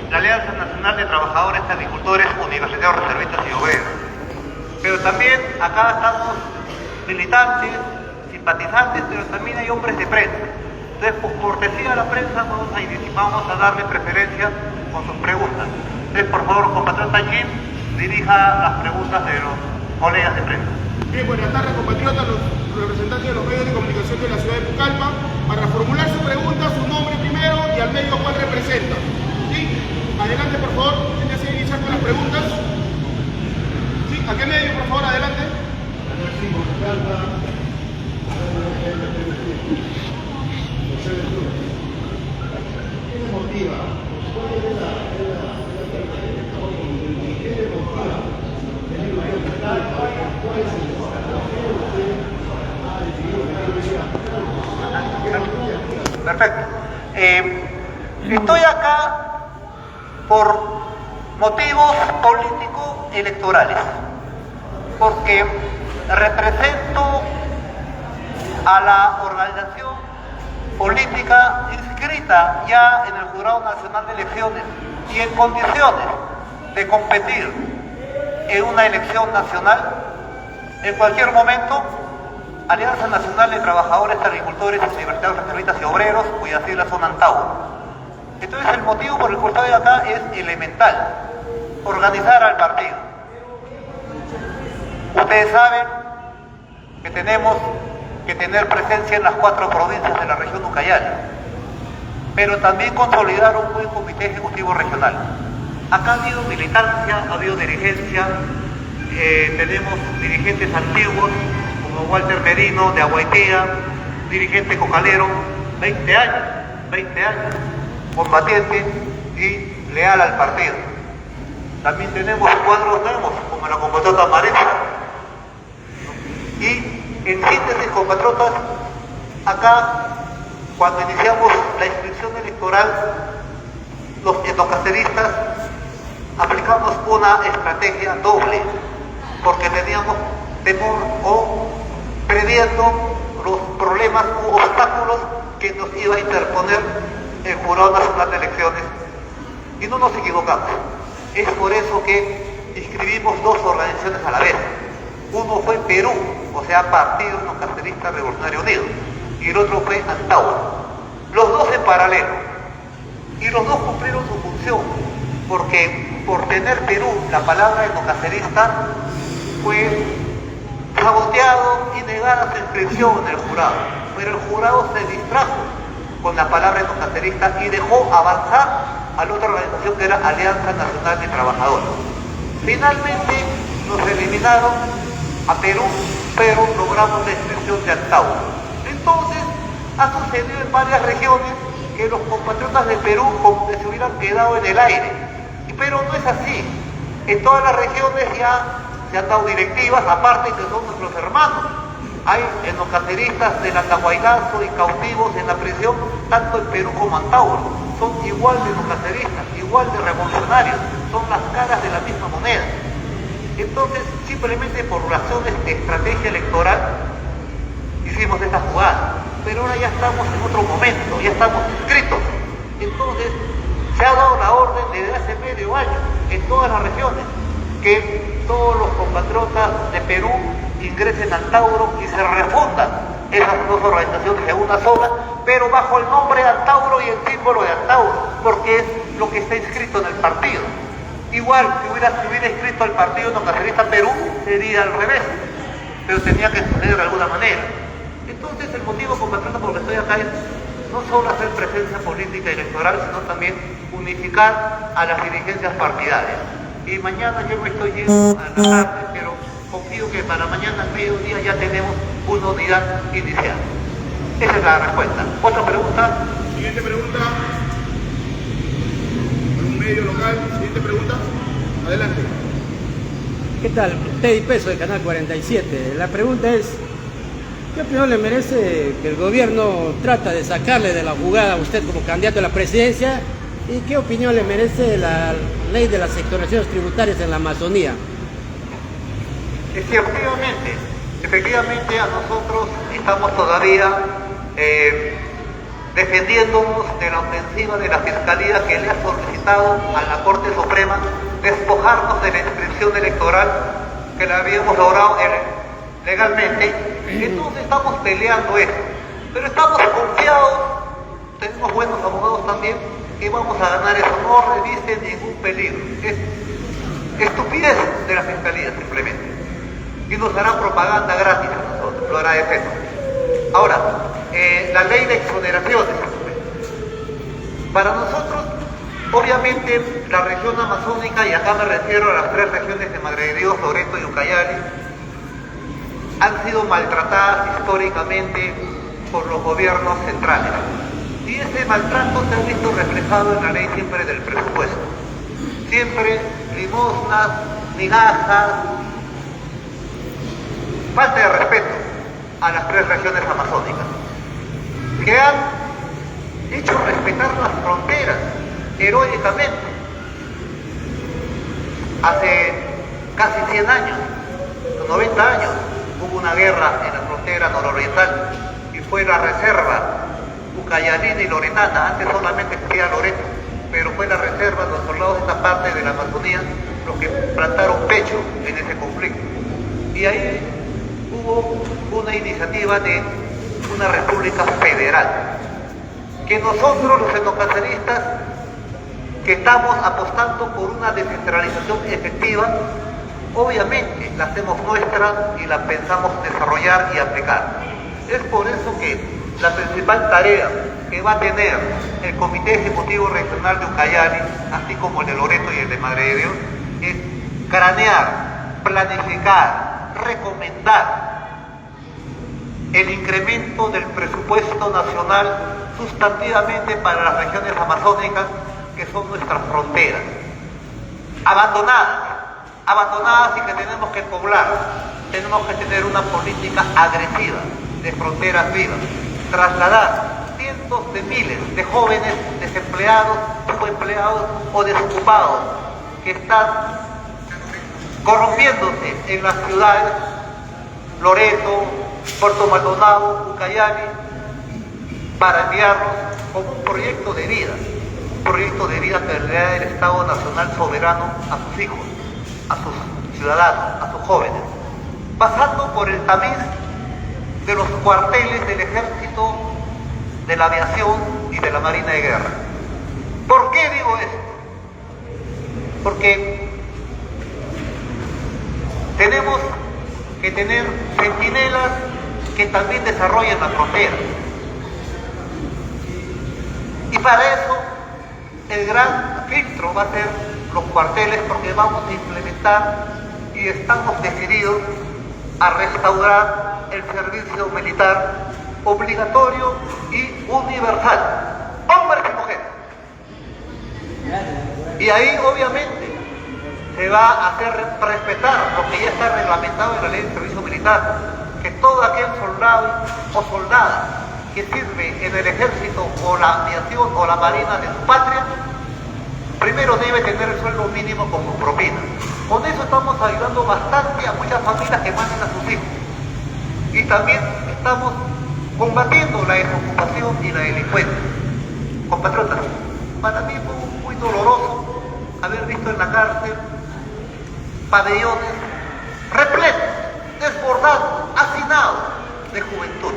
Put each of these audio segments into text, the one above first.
la Alianza Nacional de Trabajadores, Agricultores, Universitarios, Reservistas y Obreros. Pero también acá estamos militantes, simpatizantes, pero también hay hombres de prensa. Entonces, por cortesía a la prensa, vamos a darle preferencia con sus preguntas. Entonces, por favor, compatriota Jim, dirija las preguntas de los colegas de prensa. Bien, buenas tardes, compatriotas, los representantes de los medios de comunicación de la ciudad de Pucallpa. Para formular su pregunta, su nombre primero y al medio cuál representa. ¿Sí? Adelante, por favor. ¿Quién desea iniciar con las preguntas? ¿Sí? ¿A qué medio, por favor? Adelante. ¿Qué le motiva? ¿Cuál es la ¿qué le motiva? ¿Cuál es el Perfecto. Estoy acá por motivos políticos electorales, porque represento a la organización política inscrita ya en el Jurado Nacional de Elecciones y en condiciones de competir en una elección nacional. En cualquier momento, Alianza Nacional de Trabajadores, Agricultores, Universitarios, Reservistas y Obreros, cuyas siglas son ANTAUR. Entonces, el motivo por el cual estoy acá es elemental: organizar al partido. Ustedes saben que tenemos que tener presencia en las 4 provincias de la región Ucayali, pero también consolidar un buen comité ejecutivo regional. Acá ha habido militancia, ha habido dirigencia, tenemos dirigentes antiguos como Walter Merino de Aguaitía, dirigente cocalero, 20 años, combatiente y leal al partido. También tenemos cuadros nuevos como la compatriota Marecha. Y en síntesis, compatriotas, acá cuando iniciamos la inscripción electoral, los etnocaceristas aplicamos una estrategia doble, porque teníamos temor o previendo los problemas u obstáculos que nos iba a interponer el Jurado Nacional de Elecciones, y no nos equivocamos. Es por eso que inscribimos 2 organizaciones a la vez. Uno fue Perú, o sea, Partido Etnocacerista Revolucionario Unido, y el otro fue ANTAUR. Los 2 en paralelo, y los 2 cumplieron su función, porque por tener Perú la palabra etnocacerista fue saboteado y negada su inscripción en el jurado, pero el jurado se distrajo con la palabra etnocacerista y dejó avanzar a la otra organización, que era Alianza Nacional de Trabajadores. Finalmente nos eliminaron a Perú, pero logramos la inscripción de ANTAUR. Entonces ha sucedido en varias regiones que los compatriotas de Perú como que se hubieran quedado en el aire, pero no es así. En todas las regiones ya se han dado directivas, aparte que son nuestros hermanos. Hay etnocaceristas del Andahuaylazo y cautivos en la prisión, tanto en Perú como en ANTAUR. Son igual de etnocaceristas, igual de revolucionarios, son las caras de la misma moneda. Entonces, simplemente por razones de estrategia electoral, hicimos esta jugada. Pero ahora ya estamos en otro momento, ya estamos inscritos. Entonces, se ha dado la orden desde hace medio año en todas las regiones que todos los compatriotas de Perú ingresen al Tauro y se refundan esas 2 organizaciones en una sola, pero bajo el nombre de Antauro y el símbolo de Antauro, porque es lo que está inscrito en el partido. Igual si hubiera inscrito al Partido Etnocacerista Perú, sería al revés, pero tenía que suceder de alguna manera. Entonces, el motivo, compatriota, por el que estoy acá es no solo hacer presencia política y electoral, sino también unificar a las dirigencias partidarias. Y mañana yo me estoy yendo a la tarde, pero confío que para mañana al mediodía ya tenemos una unidad inicial. Esa es la respuesta. ¿Otra pregunta? Siguiente pregunta. Un medio local. Siguiente pregunta. Adelante. ¿Qué tal? Teddy Peso de Canal 47. La pregunta es: ¿qué opinión le merece que el gobierno trata de sacarle de la jugada a usted como candidato a la presidencia? ¿Y qué opinión le merece la ley de las exoneraciones tributarias en la Amazonía? Efectivamente a nosotros estamos todavía defendiéndonos de la ofensiva de la Fiscalía, que le ha solicitado solicitado a la Corte Suprema despojarnos de la inscripción electoral que la habíamos logrado legalmente. Entonces estamos peleando eso, pero estamos confiados, tenemos buenos abogados también, que vamos a ganar eso. No revisen ningún peligro, es estupidez de la Fiscalía simplemente, y nos hará propaganda gratis a nosotros, lo agradecemos. Ahora, la ley de exoneraciones. Para nosotros, obviamente, la región amazónica, y acá me refiero a las 3 regiones de Madre de Dios, Loreto y Ucayali, han sido maltratadas históricamente por los gobiernos centrales. Y ese maltrato se ha visto reflejado en la ley siempre del presupuesto. Siempre limosnas, migajas, falta de respeto a las 3 regiones amazónicas, que han hecho respetar las fronteras heroicamente. Hace casi 100 años, 90 años, hubo una guerra en la frontera nororiental y fue la reserva ucayalina y loretana. Antes solamente existía Loreto, pero fue la reserva, los soldados de esta parte de la Amazonía los que plantaron pecho en ese conflicto. Y ahí hubo una iniciativa de una república federal, que nosotros los etnocaceristas, que estamos apostando por una descentralización efectiva, obviamente la hacemos nuestra y la pensamos desarrollar y aplicar. Es por eso que la principal tarea que va a tener el Comité Ejecutivo Regional de Ucayali, así como el de Loreto y el de Madre de Dios, es cranear, planificar, recomendar el incremento del presupuesto nacional sustantivamente para las regiones amazónicas, que son nuestras fronteras, abandonadas y que tenemos que poblar. Tenemos que tener una política agresiva de fronteras vivas, trasladar cientos de miles de jóvenes desempleados, subempleados o desocupados que están corrompiéndose en las ciudades, Loreto, Puerto Maldonado, Ucayali, para enviarlos como un proyecto de vida que le da el Estado Nacional soberano a sus hijos, a sus ciudadanos, a sus jóvenes, pasando por el tamiz de los cuarteles del Ejército, de la Aviación y de la Marina de Guerra. ¿Por qué digo esto? Porque tenemos que tener centinelas que también desarrollen la frontera. Y para eso el gran filtro va a ser los cuarteles, porque vamos a implementar y estamos decididos a restaurar el servicio militar obligatorio y universal, hombres y mujeres. Y ahí obviamente se va a hacer respetar lo que ya está reglamentado en la ley de servicio militar, que todo aquel soldado o soldada que sirve en el ejército o la aviación o la marina de su patria, primero debe tener el sueldo mínimo como propina. Con eso estamos ayudando bastante a muchas familias que manden a sus hijos. Y también estamos combatiendo la desocupación y la delincuencia. Compatriotas, para mí fue muy doloroso haber visto en la cárcel pabellones repletos, desbordados, hacinados de juventud.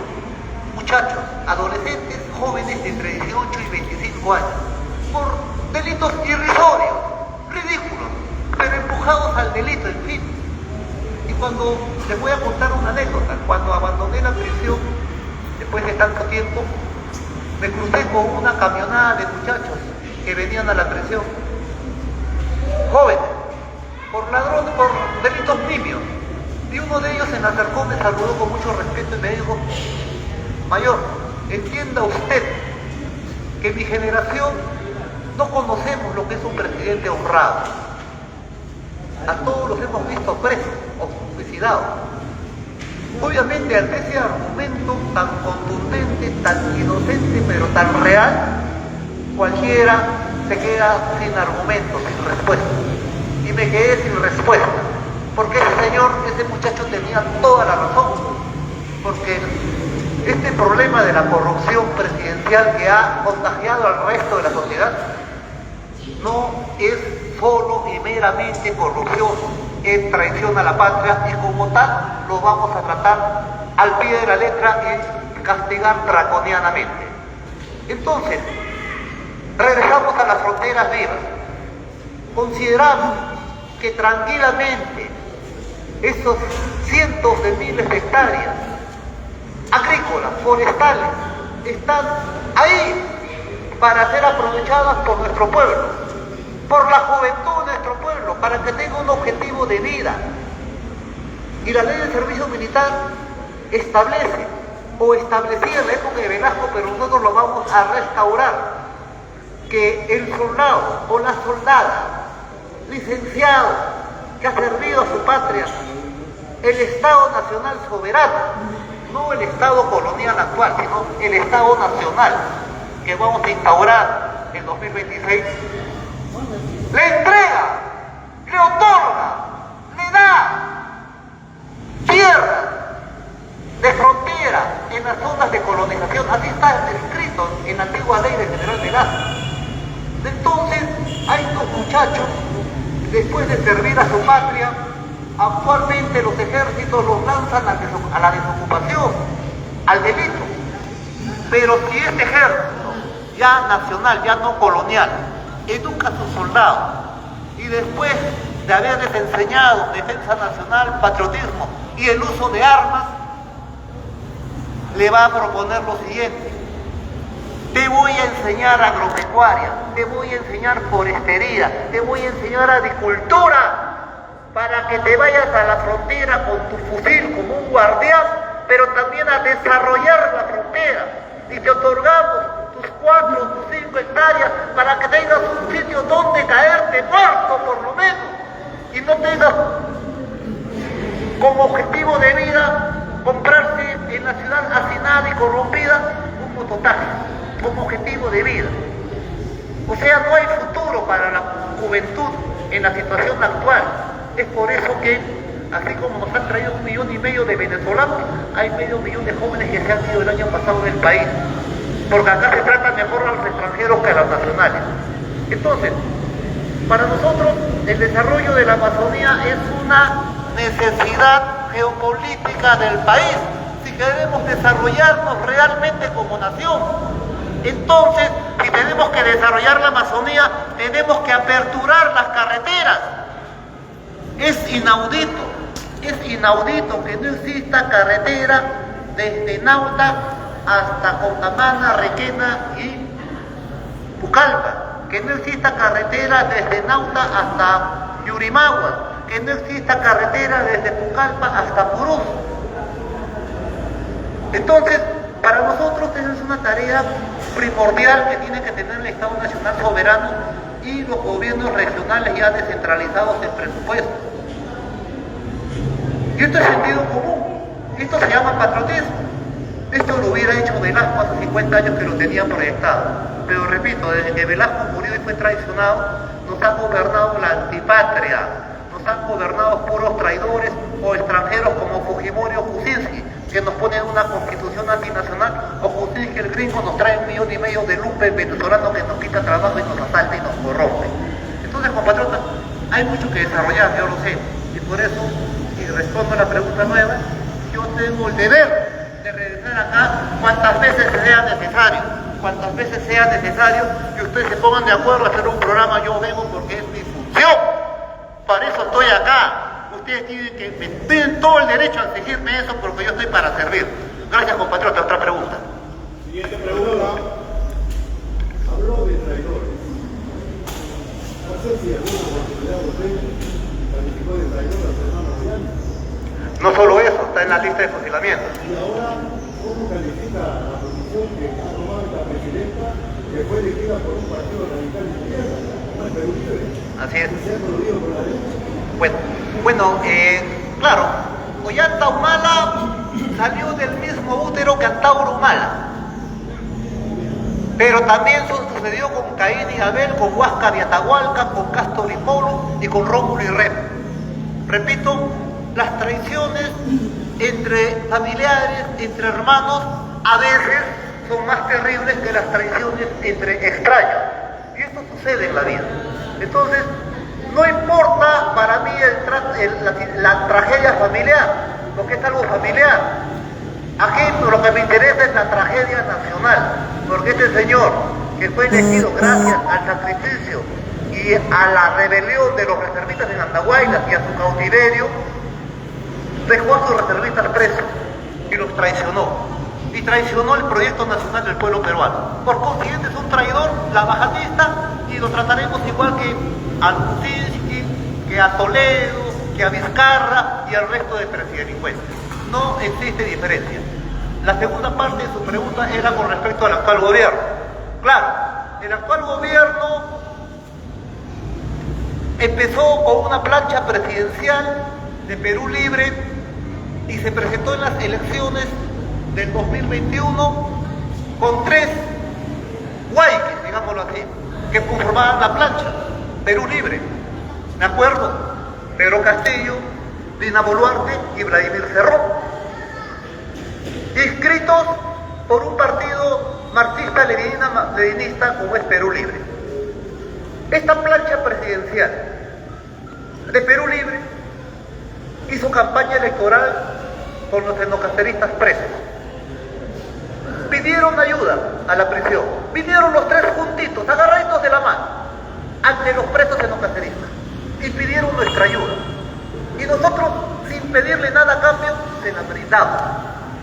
Muchachos, adolescentes, jóvenes de entre 18 y 25 años, por delitos irrisorios, ridículos, pero empujados al delito, en fin. Y cuando, les voy a contar una anécdota, cuando abandoné la prisión, después de tanto tiempo, me crucé con una camionada de muchachos que venían a la prisión, jóvenes, por ladrones, por delitos nimios. Y uno de ellos se me acercó, me saludó con mucho respeto y me dijo: mayor, entienda usted que mi generación no conocemos lo que es un presidente honrado. A todos los hemos visto presos o suicidados. Obviamente, ante ese argumento tan contundente, tan inocente, pero tan real, cualquiera se queda sin argumentos, sin respuesta. Y me quedé sin respuesta, porque ese muchacho tenía toda la razón, porque este problema de la corrupción presidencial que ha contagiado al resto de la sociedad no es solo y meramente corrupción, es traición a la patria y como tal lo vamos a tratar al pie de la letra y castigar draconianamente. Entonces, regresamos a las fronteras vivas. Consideramos que tranquilamente esos cientos de miles de hectáreas agrícolas, forestales, están ahí para ser aprovechadas por nuestro pueblo, por la juventud de nuestro pueblo, para que tenga un objetivo de vida. Y la ley de servicio militar establece, o establecía en la época de Velasco, pero nosotros lo vamos a restaurar, que el soldado o la soldada licenciado que ha servido a su patria, el Estado Nacional soberano, no el Estado colonial actual, sino el Estado Nacional que vamos a instaurar en 2026, le entrega, le otorga, le da tierras de frontera en las zonas de colonización. Así está escrito en la antigua ley del general Velasco. Entonces, hay dos muchachos, después de servir a su patria, actualmente los ejércitos los lanzan a la desocupación, al delito. Pero si este ejército, ya nacional, ya no colonial, educa a sus soldados y después de haberles enseñado defensa nacional, patriotismo y el uso de armas, le va a proponer lo siguiente: te voy a enseñar agropecuaria, te voy a enseñar forestería, te voy a enseñar agricultura, para que te vayas a la frontera con tu fusil como un guardián, pero también a desarrollar la frontera. Y te otorgamos tus 4 o 5 hectáreas para que tengas un sitio donde caerte muerto por lo menos, y no tengas como objetivo de vida comprarse en la ciudad hacinada y corrompida un mototaxi como objetivo de vida. O sea, no hay futuro para la juventud en la situación actual. Es por eso que, así como nos han traído 1,5 millones de venezolanos, hay 500,000 de jóvenes que se han ido el año pasado del país, porque acá se trata mejor a los extranjeros que a los nacionales. Entonces, para nosotros el desarrollo de la Amazonía es una necesidad geopolítica del país, si queremos desarrollarnos realmente como nación. Entonces, si tenemos que desarrollar la Amazonía, tenemos que aperturar las carreteras. Es inaudito que no exista carretera desde Nauta hasta Contamana, Requena y Pucallpa, que no exista carretera desde Nauta hasta Yurimaguas, que no exista carretera desde Pucallpa hasta Purús. Entonces, para nosotros esa es una tarea primordial que tiene que tener el Estado Nacional soberano y los gobiernos regionales ya descentralizados en presupuesto. Y esto es sentido común, esto se llama patriotismo. Esto lo hubiera hecho Velasco hace 50 años que lo tenían proyectado. Pero repito, desde que Velasco murió y fue traicionado, nos han gobernado la antipatria, nos han gobernado puros traidores o extranjeros como Fujimori o Kuczynski, que nos ponen una constitución antinacional, o Kuczynski el gringo nos trae 1,5 millones de lumpen venezolanos que nos quita trabajo y nos asalta y nos corrompe. Entonces, compatriotas, hay mucho que desarrollar, yo lo sé, y por eso, si respondo a la pregunta nueva, yo tengo el deber de regresar acá cuantas veces sea necesario, y ustedes se pongan de acuerdo a hacer un programa. Yo vengo porque es mi función, para eso estoy acá. Ustedes tienen todo el derecho a exigirme eso porque yo estoy para servir. Gracias, compatriota. Otra pregunta. Siguiente pregunta. Habló de traidores. No sé si alguna oportunidad usted calificó de traidor a su hermano Vidal. No solo eso, está en la lista de fusilamiento. Y ahora, ¿cómo califica la posición que ha tomado esta presidenta, que fue elegida por un partido radical de izquierda, no es Perú Libre? Así es. Y se ha coludido con la derecha. Claro, Ollanta Humala salió del mismo útero que Antauro Humala. Pero también sucedió con Caín y Abel, con Huáscar y Atahualca, con Castor y Polo y con Rómulo y Remo. Repito, las traiciones entre familiares, entre hermanos, a veces son más terribles que las traiciones entre extraños. Y esto sucede en la vida. Entonces, no importa para mí la tragedia familiar, porque es algo familiar. Aquí lo que me interesa es la tragedia nacional, porque este señor que fue elegido gracias al sacrificio y a la rebelión de los reservistas en Andahuaylas y a su cautiverio, dejó a sus reservistas presos y los traicionó. Y traicionó el proyecto nacional del pueblo peruano. Por consiguiente es un traidor, lavajatista, y lo trataremos igual que a Lucinski, que a Toledo, que a Vizcarra y al resto de presidelincuentes. No existe diferencia. La segunda parte de su pregunta era con respecto al actual gobierno. Claro, el actual gobierno empezó con una plancha presidencial de Perú Libre y se presentó en las elecciones del 2021 con 3 guayques, digámoslo así, que conformaban la plancha, Perú Libre. ¿Me acuerdo? Pedro Castillo, Dina Boluarte y Vladimir Cerrón, inscritos por un partido marxista-leninista como es Perú Libre. Esta plancha presidencial de Perú Libre hizo campaña electoral con los etnocaceristas presos. Pidieron ayuda a la prisión. Vinieron los 3 juntitos, agarraditos de la mano, ante los presos etnocaceristas y pidieron nuestra ayuda. Y nosotros, sin pedirle nada a cambio, se la brindamos,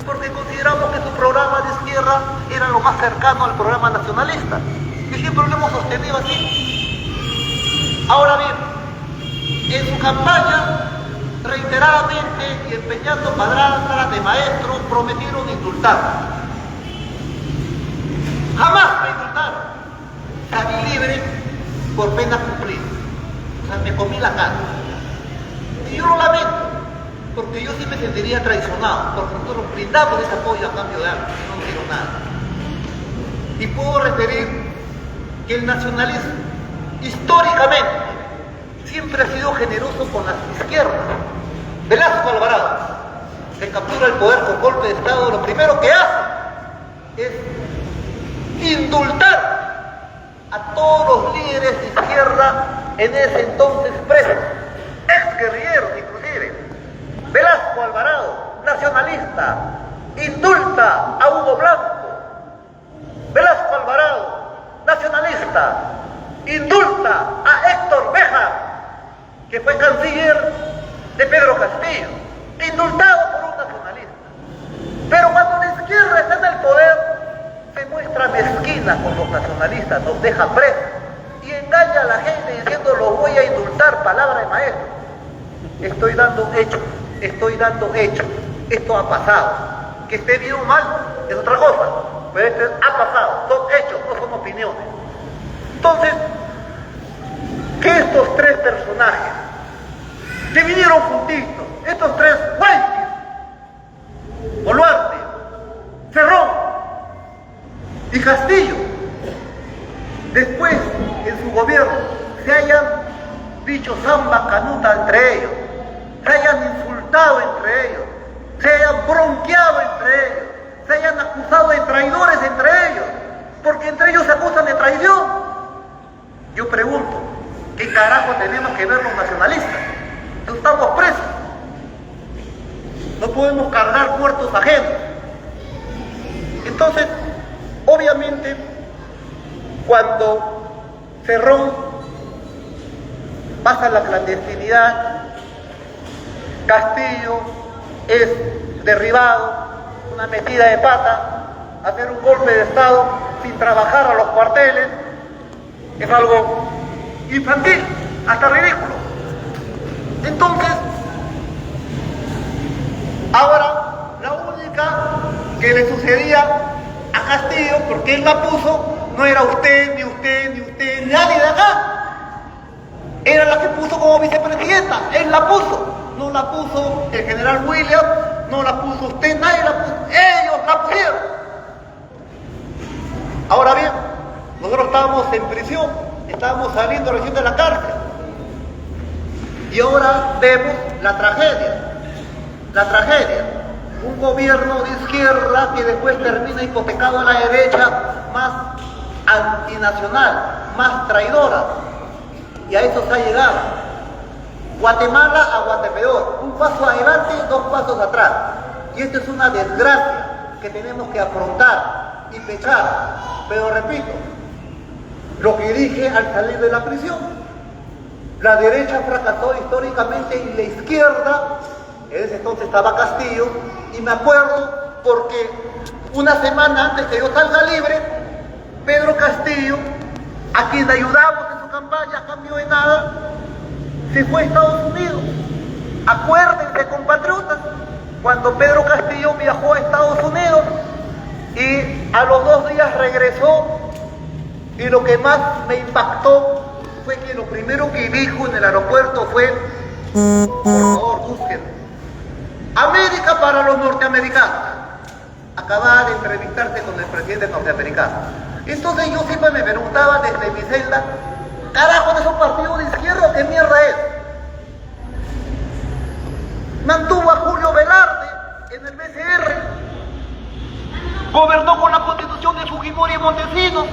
porque consideramos que su programa de izquierda era lo más cercano al programa nacionalista. Y siempre lo hemos sostenido así. Ahora bien, en su campaña, reiteradamente y empeñando palabras de maestros, prometieron indultar. Jamás me indultaron. Salí libre por pena cumplida. O sea, me comí la cara. Y yo lo lamento, porque yo sí me sentiría traicionado, porque nosotros brindamos ese apoyo a cambio de algo, no quiero nada. Y puedo referir que el nacionalismo, históricamente, siempre ha sido generoso con las izquierdas. Velasco Alvarado se captura el poder con golpe de Estado, lo primero que hace es indultar a todos los líderes de izquierda en ese entonces presos, ex guerrilleros inclusive. Velasco Alvarado, nacionalista, indulta a Hugo Blanco. Velasco Alvarado, nacionalista, indulta a Héctor Béjar, que fue canciller de Pedro Castillo, indultado por un nacionalista. Pero cuando la izquierda está en el poder, se muestra mezquina con los nacionalistas, nos deja presos y engaña a la gente diciendo los voy a indultar, palabra de maestro. Estoy dando hechos, esto ha pasado. Que esté bien o mal es otra cosa, pero esto ha pasado, son hechos, no son opiniones. Entonces, que estos 3 personajes que vinieron juntitos, estos 3 guayques, Boluarte, Cerrón y Castillo, después en su gobierno se hayan dicho samba canuta entre ellos, se hayan insultado entre ellos, se hayan bronqueado entre ellos, se hayan acusado de traidores entre ellos, porque entre ellos se acusan de traición. Yo pregunto, ¿qué carajo tenemos que ver los nacionalistas? No estamos presos. No podemos cargar muertos ajenos. Entonces, obviamente, cuando Cerrón pasa a la clandestinidad, Castillo es derribado, una metida de pata, hacer un golpe de Estado sin trabajar a los cuarteles, es algo infantil, hasta ridículo. Entonces, ahora la única que le sucedía a Castillo, porque él la puso, no era usted, ni usted, ni usted, ni nadie de acá. Era la que puso como vicepresidenta, él la puso. No la puso el general William, no la puso usted, nadie la puso, ellos la pusieron. Ahora bien, nosotros estábamos en prisión, estábamos saliendo recién de la cárcel. Y ahora vemos la tragedia. Un gobierno de izquierda que después termina hipotecado a la derecha, más antinacional, más traidora. y a eso se ha llegado. Guatemala a Guatepeor, un paso adelante, dos pasos atrás. Y esto es una desgracia que tenemos que afrontar y pechar. Pero repito, lo que dije al salir de la prisión, la derecha fracasó históricamente y la izquierda, en ese entonces estaba Castillo, y me acuerdo porque una semana antes que yo salga libre, Pedro Castillo, a quien ayudamos en su campaña a cambio de nada, se fue a Estados Unidos. Acuérdense, compatriotas, cuando Pedro Castillo viajó a Estados Unidos y a los 2 días regresó, y lo que más me impactó fue que lo primero que dijo en el aeropuerto fue: por favor, busquen América para los norteamericanos. Acababa de entrevistarse con el presidente norteamericano. Entonces yo siempre me preguntaba desde mi celda, carajo, ¿de esos partidos de izquierda qué mierda es? Mantuvo a Julio Velarde en el BCR, gobernó con la constitución de Fujimori y Montesinos,